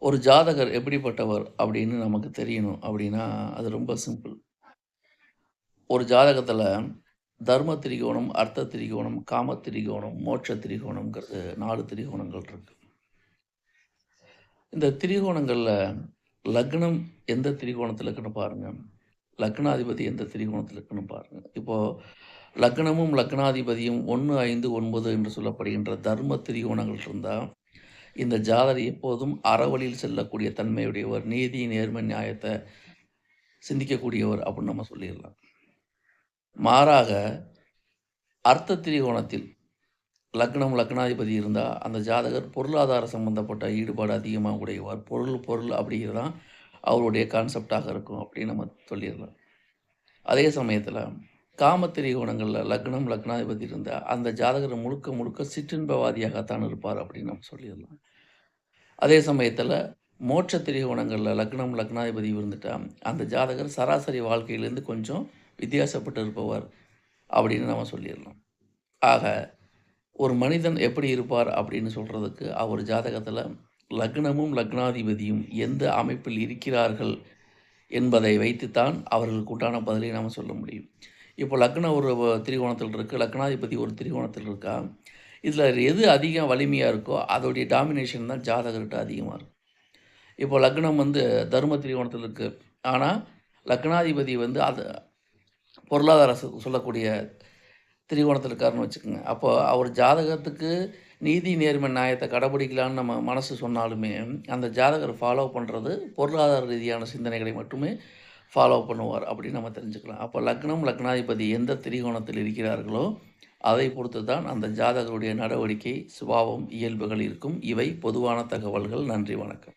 ஒரு ஜாதகர் எப்படிப்பட்டவர் அப்படின்னு நமக்கு தெரியணும் அப்படின்னா, அது ரொம்ப சிம்பிள். ஒரு ஜாதகத்தில தர்ம திரிகோணம், அர்த்த திரிகோணம், காம திரிகோணம், மோட்ச திரிகோணம்ங்கிறது 4 திரிகோணங்கள் இருக்கு. இந்த திரிகோணங்கள்ல லக்னம் எந்த திரிகோணத்தில இருக்குன்னு பாருங்க. லக்னாதிபதி எந்த திரிகோணத்தில இருக்குன்னு பாருங்க. இப்போ லக்னமும், லக்னாதிபதியும் 1, 5, 9 என்று சொல்லப்படுகின்ற தர்ம திரிகோணங்கள் இருந்தா, இந்த ஜாதகர் எப்போதும் அறவழியில் செல்லக்கூடிய தன்மையுடையவர், நீதி, நேர்மை, நியாயத்த சிந்திக்கக்கூடியவர் அப்படின்னு நம்ம சொல்லிடலாம். மாறாக அர்த்த திரிகோணத்தில் லக்னம், லக்னாதிபதி இருந்தா, அந்த ஜாதகர் பொருளாதார சம்பந்தப்பட்ட ஈடுபாடு அதிகமா உடையவர். பொருள், பொருள் அப்படிங்கிறது தான் அவருடைய கான்செப்ட்டாக இருக்கும் அப்படின்னு நம்ம சொல்லிடலாம். அதே சமயத்தில காம திரிகோணங்கள்ல லக்னம், லக்னாதிபதி இருந்தா, அந்த ஜாதகர் முழுக்க முழுக்க சிற்றின்பவாதியாகத்தான் இருப்பார் அப்படின்னு நம்ம சொல்லிடலாம். அதே சமயத்தில மோட்ச திரிகோணங்கள்ல லக்னம், லக்னாதிபதி இருந்துட்டா, அந்த ஜாதகர் சராசரி வாழ்க்கையிலேருந்து கொஞ்சம் வித்தியாசப்பட்டு இருப்பவர் அப்படின்னு நம்ம சொல்லிடலாம். ஆக ஒரு மனிதன் எப்படி இருப்பார் அப்படின்னு சொல்றதுக்கு, அவர் ஜாதகத்தில லக்னமும், லக்னாதிபதியும் எந்த அமைப்பில் இருக்கிறார்கள் என்பதை வைத்துத்தான் அவர்களுக்கு உண்டான பதிலை நாம சொல்ல முடியும். இப்போ லக்னம் ஒரு திரிகோணத்தில் இருக்கு, லக்னாதிபதி ஒரு திரிகோணத்தில் இருக்கா, இதில எது அதிகம் வலிமையா இருக்கோ, அதோடைய டாமினேஷன் தான் ஜாதகர்ட்ட அதிகமா இருக்கும். இப்போ லக்னம் வந்து தர்ம திரிகோணத்தில் இருக்கு. ஆனா, லக்னாதிபதி வந்து அது பொருளாதார சொல்லக்கூடிய திரிகோணத்தில இருக்காருன்னு வச்சுக்கோங்க. அப்போ அவர் ஜாதகத்துக்கு நீதி, நேர்மை, நியாயத்த கடைபிடிக்கலான்னு நம்ம மனசு சொன்னாலுமே, அந்த ஜாதகர் ஃபாலோ பண்றது பொருளாதார ரீதியான சிந்தனைகளை மட்டுமே ஃபாலோ பண்ணுவார் அப்படின்னு நம்ம தெரிஞ்சுக்கலாம். அப்போ லக்னம், லக்னாதிபதி எந்த திரிகோணத்தில் இருக்கிறார்களோ, அதை பொறுத்து தான் அந்த ஜாதகருடைய நடவடிக்கை, சுபாவம், இயல்புகள் இருக்கும். இவை பொதுவான தகவல்கள். நன்றி, வணக்கம்.